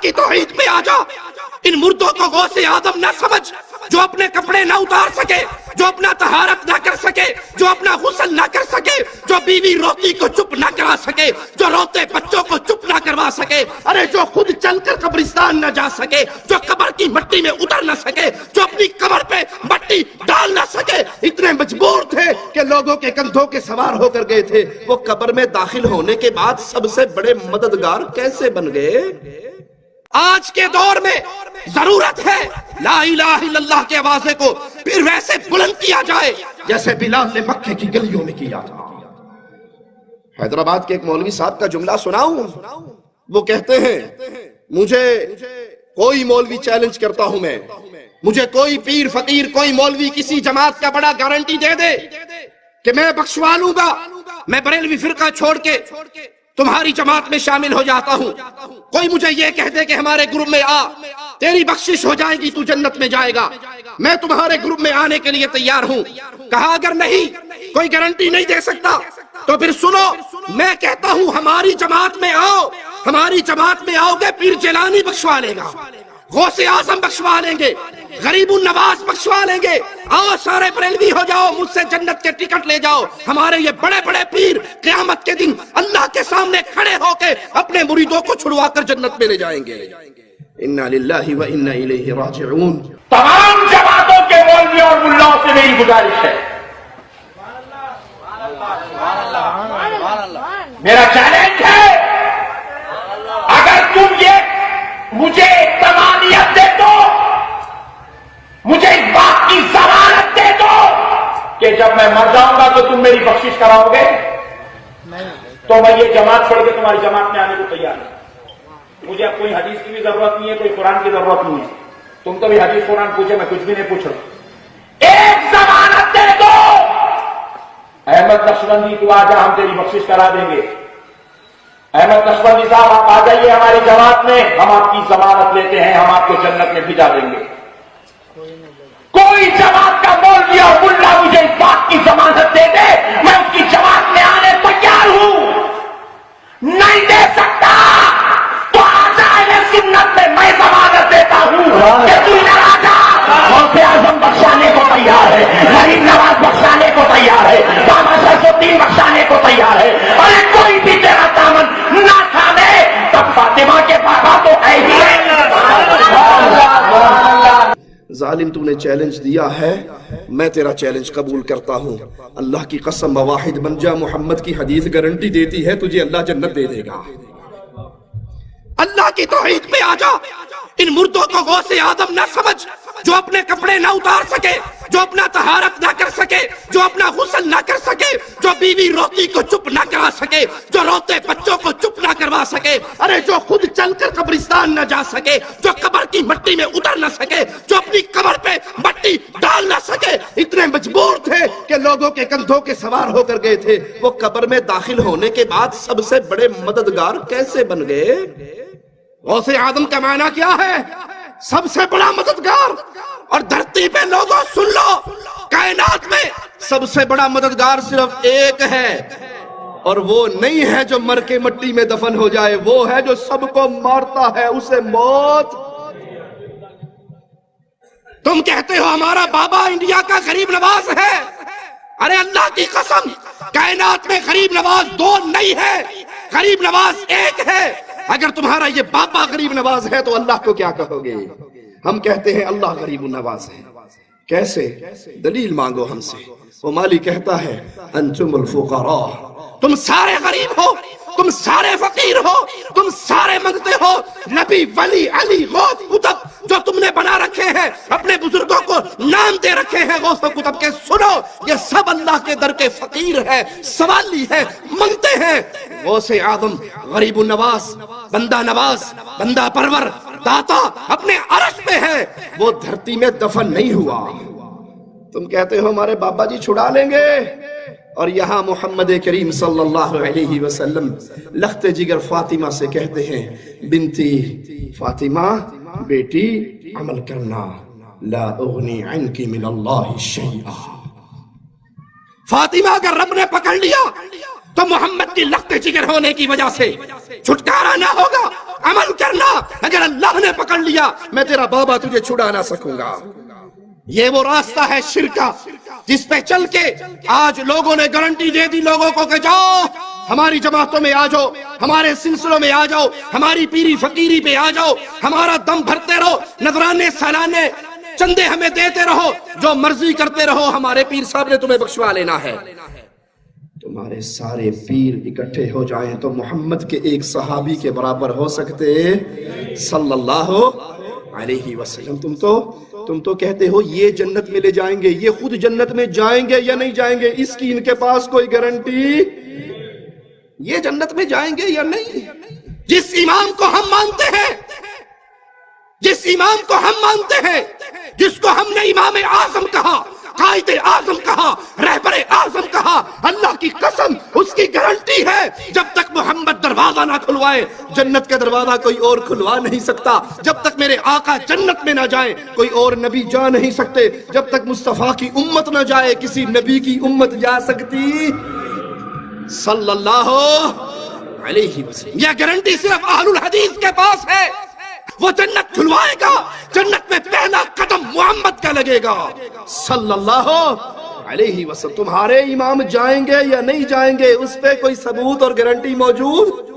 کی توحید پہ آ جا. ان مردوں کو غوث آدم نہ سمجھ جو اپنے کپڑے نہ اتار سکے, جو اپنا طہارت نہ کر سکے, جو اپنا غسل نہ کر سکے, جو بیوی روتی کو چپ نہ کرا سکے, جو روتے بچوں کو چپ نہ کروا سکے, ارے جو خود چل کر قبرستان نہ جا سکے, جو قبر کی مٹی میں اتر نہ سکے, جو اپنی قبر پہ مٹی ڈال نہ سکے, اتنے مجبور تھے کہ لوگوں کے کندھوں کے سوار ہو کر گئے تھے. وہ قبر میں داخل ہونے کے بعد سب سے بڑے مددگار کیسے بن گئے؟ آج کے دور میں ضرورت ہے لا الہ الا اللہ کے آوازے کو پھر ویسے بلند کیا جائے جیسے بلال نے مکے کی گلیوں میں کیا تھا. حیدرآباد کے ایک مولوی صاحب کا جملہ سناؤں؟ وہ کہتے ہیں مجھے کوئی مولوی چیلنج کرتا ہوں میں, مجھے کوئی پیر فقیر کوئی مولوی کسی جماعت کا بڑا گارنٹی دے دے کہ میں بخشوا لوں گا, میں بریلوی فرقہ چھوڑ کے تمہاری جماعت میں شامل ہو جاتا ہوں. کوئی مجھے یہ کہہ دے کہ ہمارے گروپ میں آ, تیری بخشش ہو جائے گی, تو جنت میں جائے گا, میں تمہارے گروپ میں آنے کے لیے تیار ہوں. کہا اگر نہیں کوئی گارنٹی نہیں دے سکتا تو پھر سنو, میں کہتا ہوں ہماری جماعت میں آؤ, ہماری جماعت میں آؤ گے پیر جیلانی بخشوا لے گا, غوث اعظم بخشوا لیں گے, غریب النواز بخشوا لیں گے, آؤ سارے بریلوی ہو جاؤ, مجھ سے جنت کے ٹکٹ لے جاؤ. ہمارے یہ بڑے بڑے پیر قیامت کے دن اللہ کے سامنے کھڑے ہو کے اپنے مریدوں کو چھڑوا کر جنت میں لے جائیں گے. انا للہ و انا الیہ راجعون. تمام جماعتوں کے مولویوں اور ملاؤں سے میری گزارش ہے, میرا چیلنج ہے, اگر تم یہ مجھے تمامیت دے دو, مجھے اس بات کی ضمانت دے دو کہ جب میں مر جاؤں گا تو تم میری بخشش کراؤ گے, تو میں یہ جماعت چھوڑ کے تمہاری جماعت میں آنے کو تیار ہوں. مجھے اب کوئی حدیث کی بھی ضرورت نہیں ہے, کوئی قرآن کی ضرورت نہیں ہے. تم تو بھی حدیث قرآن پوچھے, میں کچھ بھی نہیں پوچھ رہا. ایک ضمانت دے دو, احمد نقشبندی تو آ جا, ہم تیری بخشش کرا دیں گے. احمد نقشبندی صاحب آپ آ جائیے ہماری جماعت میں, ہم آپ کی ضمانت لیتے ہیں, ہم آپ کو جنت میں بھجا دیں گے. کوئی جماعت کا مولوی اور ملا مجھے اس بات کی ضمانت دے دے, میں اس کی جماعت میں آنے تیار ہوں. نہیں دے سکتا تو آ جائے سنت میں, میں ضمانت دیتا ہوں کہ تو ادھر آ جا. غوث اعظم بخشانے کو تیار ہے, غریب نواز بخشانے کو تیار ہے, بابا شمس الدین بخشانے کو تیار ہے. ارے کوئی بھی تیرا دامن نہ تھامے, تب فاطمہ کے پاپا تو ہے ہی ہے. ظالم تو نے چیلنج دیا ہے, میں تیرا چیلنج قبول کرتا ہوں. اللہ کی قسم واحد بن جا, محمد کی حدیث گارنٹی دیتی ہے تجھے اللہ جنت دے دے گا. اللہ کی توحید پہ آ جا. ان مردوں کو غوث آدم نہ سمجھ جو اپنے کپڑے نہ اتار سکے, جو اپنا طہارت نہ کر سکے, جو اپنا غسل نہ کر سکے, جو بیوی روتی کو چپ نہ کرا سکے, جو روتے بچوں کو چپ نہ کروا سکے, ارے جو خود چل کر قبرستان نہ جا سکے, جو قبر کی مٹی میں اتر نہ سکے, جو اپنی قبر پہ مٹی ڈال نہ سکے, اتنے مجبور تھے کہ لوگوں کے کندھوں کے سوار ہو کر گئے تھے. وہ قبر میں داخل ہونے کے بعد سب سے بڑے مددگار کیسے بن گئے؟ غوث آدم کا معنی کیا ہے؟ سب سے بڑا مددگار. اور دھرتی پہ لوگوں سن لو, کائنات میں سب سے بڑا مددگار صرف ایک ہے, اور وہ نہیں ہے جو مر کے مٹی میں دفن ہو جائے, وہ ہے جو سب کو مارتا ہے, اسے موت. تم کہتے ہو ہمارا بابا انڈیا کا غریب نواز ہے, ارے اللہ کی قسم کائنات میں غریب نواز دو نہیں ہے, غریب نواز ایک ہے. اگر تمہارا یہ بابا غریب نواز ہے تو اللہ کو کیا کہو گے؟ ہم کہتے ہیں اللہ غریب النواز ہے. کیسے؟ دلیل مانگو ہم سے. وہ مالی کہتا ہے انتم الفقراء, تم سارے غریب ہو, تم سارے فقیر ہو, تم سارے منگتے ہو. نبی, ولی, علی, غوث, قطب جو تم نے بنا رکھے ہیں, اپنے بزرگوں کو نام دے رکھے ہیں غوث و قطب کے, سنو یہ سب اللہ کے در کے فقیر ہے, سوالی ہے, منگتے ہیں. غوث آدم غریب النواز, بندہ نواز, بندہ پرور, داتا اپنے عرش پہ ہے, وہ دھرتی میں دفن نہیں ہوا. تم کہتے ہو ہمارے بابا جی چھڑا لیں گے, اور یہاں محمد کریم صلی اللہ علیہ وسلم لخت جگر فاطمہ سے کہتے ہیں بنتی فاطمہ, بیٹی عمل کرنا, لا اغنی عنکی من اللہ شیئا. فاطمہ اگر رب نے پکڑ لیا تو محمد کی لخت جگر ہونے کی وجہ سے چھٹکارا نہ ہوگا. عمل کرنا, اگر اللہ نے پکڑ لیا میں تیرا بابا تجھے چھڑا نہ سکوں گا. یہ وہ راستہ ہے شرک کا جس پہ چل کے آج لوگوں نے گارنٹی دے دی لوگوں کو کہ جاؤ ہماری جماعتوں میں آ جاؤ, ہمارے سلسلوں میں آ جاؤ, ہماری پیری فقیری پہ آ جاؤ, ہمارا دم بھرتے رہو, نذرانے سالانے چندے ہمیں دیتے رہو, جو مرضی کرتے رہو, ہمارے پیر صاحب نے تمہیں بخشوا لینا ہے. تمہارے سارے پیر اکٹھے ہو جائیں تو محمد کے ایک صحابی کے برابر ہو سکتے صلی اللہ علیہ وسلم. تم تو کہتے ہو یہ جنت میں لے جائیں گے, یہ خود جنت میں جائیں گے یا نہیں جائیں گے اس کی ان کے پاس کوئی گارنٹی, یہ جنت میں جائیں گے یا نہیں. جس امام کو ہم مانتے ہیں, جس امام کو ہم مانتے ہیں, جس کو ہم نے امام اعظم کہا, قائد اعظم کہا, رہبر اعظم کہا, اللہ کی قسم اس کی گارنٹی ہے جب تک محمد دروازہ نہ کھلوائے جنت کا دروازہ کوئی اور کھلوا نہیں سکتا. جب تک میرے آقا جنت میں نہ جائیں کوئی اور نبی جا نہیں سکتے. جب تک مصطفیٰ کی امت نہ جائے کسی نبی کی امت جا سکتی صلی اللہ علیہ وسلم. یہ گارنٹی صرف اہل الحدیث کے پاس ہے. وہ جنت کھلوائے گا, جنت میں پہلا قدم محمد کا لگے گا صلی اللہ علیہ وسلم. تمہارے امام جائیں گے یا نہیں جائیں گے اس پہ کوئی ثبوت اور گارنٹی موجود